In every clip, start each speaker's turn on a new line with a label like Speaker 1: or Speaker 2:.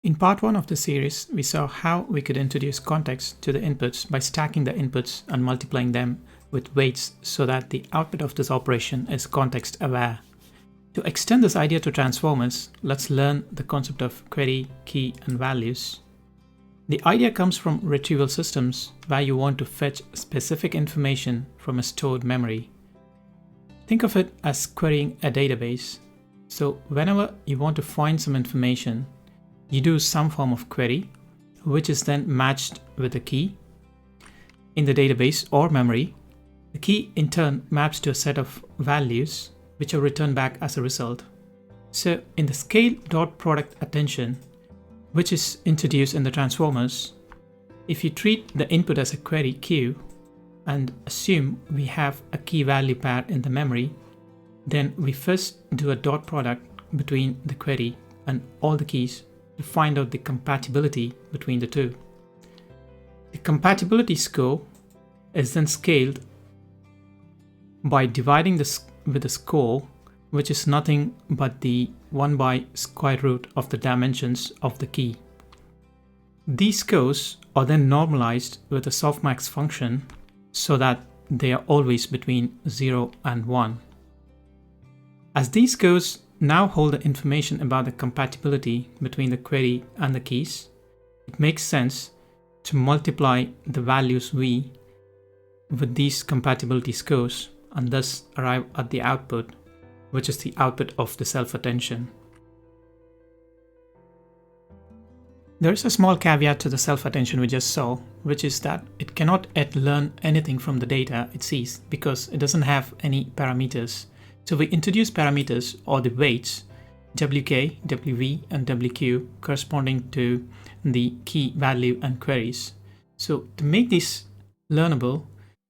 Speaker 1: In part 1 of the series, we saw how we could introduce context to the inputs by stacking the inputs and multiplying them with weights so that the output of this operation is context aware. To extend this idea to transformers, let's learn the concept of query, key, and values. The idea comes from retrieval systems where you want to fetch specific information from a stored memory. Think of it as querying a database. So whenever you want to find some information, you do some form of query, which is then matched with a key in the database or memory. The key in turn maps to a set of values which are returned back as a result. So in the scale.product attention, which is introduced in the transformers, if you treat the input as a query queue and assume we have a key value pair in the memory, then we first do a dot product between the query and all the keys to find out the compatibility between the two. The compatibility score is then scaled by dividing this with the score, which is nothing but the 1 by square root of the dimensions of the key. These scores are then normalized with a softmax function so that they are always between 0 and 1. As these scores now hold the information about the compatibility between the query and the keys, it makes sense to multiply the values v with these compatibility scores and thus arrive at the output, which is the output of the self-attention. There is a small caveat to the self-attention we just saw, which is that it cannot yet learn anything from the data it sees because it doesn't have any parameters. So we introduce parameters or the weights wk, wv, and wq corresponding to the key value and queries. So to make this learnable,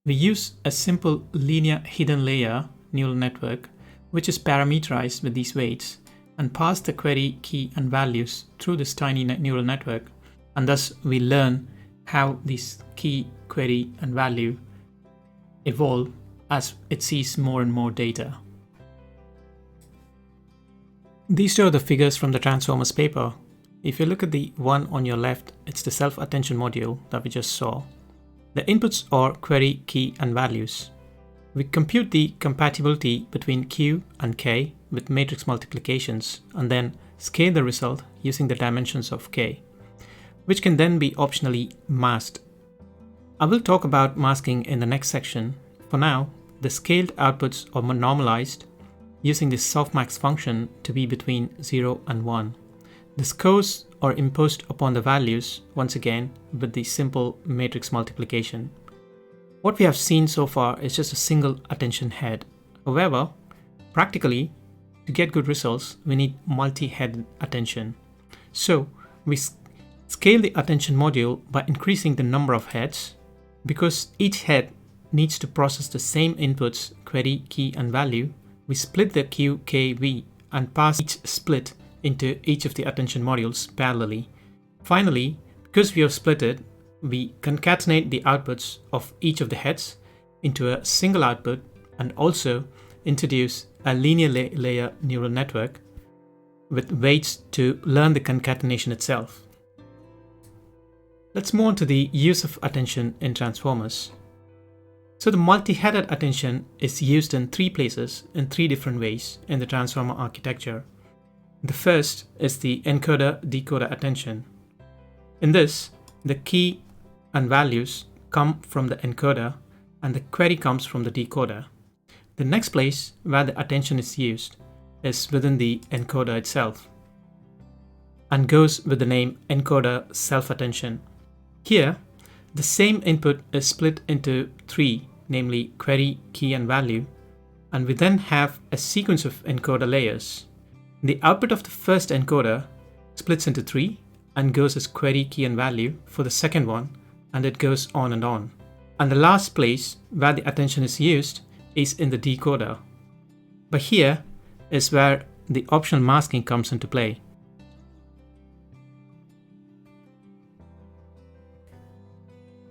Speaker 1: we use a simple linear hidden layer neural network which is parameterized with these weights and pass the query, key, and values through this tiny neural network, and thus we learn how these key, query, and value evolve as it sees more and more data. These two are the figures from the Transformers paper. If you look at the one on your left, it's the self-attention module that we just saw. The inputs are query, key, and values. We compute the compatibility between Q and K with matrix multiplications and then scale the result using the dimensions of K, which can then be optionally masked. I will talk about masking in the next section. For now, the scaled outputs are normalized using this softmax function to be between 0 and 1. The scores are imposed upon the values once again with the simple matrix multiplication. What we have seen so far is just a single attention head. However, practically, to get good results, we need multi-head attention. So we scale the attention module by increasing the number of heads. Because each head needs to process the same inputs, query, key, and value, we split the Q, K, V and pass each split into each of the attention modules parallelly. Finally, because we have split it, we concatenate the outputs of each of the heads into a single output and also introduce a linear layer neural network with weights to learn the concatenation itself. Let's move on to the use of attention in transformers. So the multi-headed attention is used in 3 places in 3 different ways in the transformer architecture. The first is the encoder-decoder attention. In this, the key and values come from the encoder and the query comes from the decoder. The next place where the attention is used is within the encoder itself and goes with the name encoder self-attention. Here, the same input is split into 3, namely query, key, and value, and we then have a sequence of encoder layers. The output of the first encoder splits into 3 and goes as query, key, and value for the second one, and it goes on and on. And the last place where the attention is used is in the decoder. But here is where the optional masking comes into play.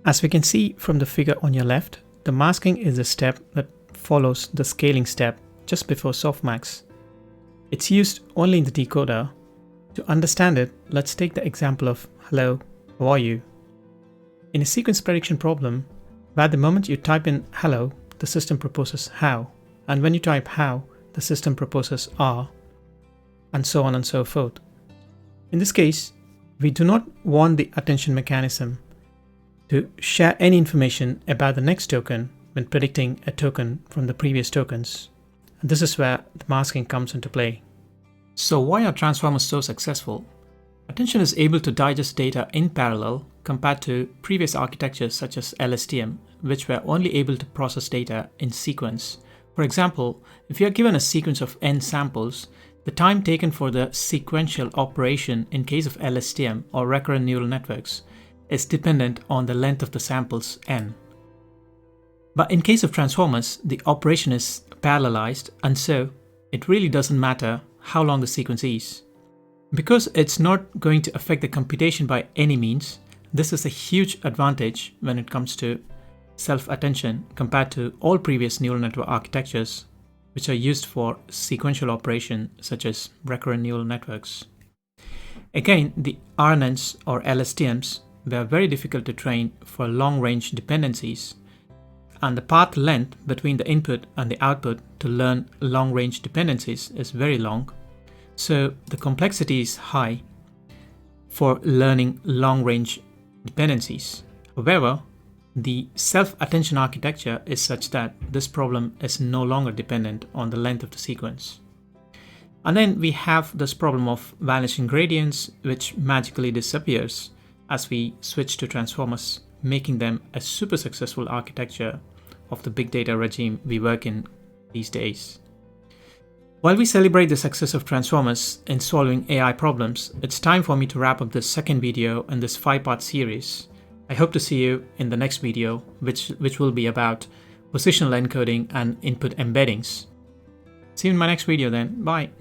Speaker 1: As we can see from the figure on your left, the masking is the step that follows the scaling step just before softmax. It's used only in the decoder To understand it, let's take the example of hello, how are you? In a sequence prediction problem, where the moment you type in hello, the system proposes how, and when you type how, the system proposes are, and so on and so forth. In this case, we do not want the attention mechanism to share any information about the next token when predicting a token from the previous tokens. And this is where the masking comes into play. So why are transformers so successful? Attention is able to digest data in parallel compared to previous architectures such as LSTM, which were only able to process data in sequence. For example, if you are given a sequence of n samples, the time taken for the sequential operation in case of LSTM or recurrent neural networks is dependent on the length of the samples n. But in case of transformers, the operation is parallelized, and so it really doesn't matter how long the sequence is. Because it's not going to affect the computation by any means, this is a huge advantage when it comes to self-attention compared to all previous neural network architectures which are used for sequential operation such as recurrent neural networks. Again, the RNNs or LSTMs were very difficult to train for long-range dependencies, and the path length between the input and the output to learn long-range dependencies is very long, so the complexity is high for learning long-range dependencies. However, the self-attention architecture is such that this problem is no longer dependent on the length of the sequence. And then we have this problem of vanishing gradients, which magically disappears as we switch to transformers, making them a super successful architecture of the big data regime we work in these days. While we celebrate the success of transformers in solving AI problems, it's time for me to wrap up this second video in this 5-part series. I hope to see you in the next video, which will be about positional encoding and input embeddings. See you in my next video then. Bye.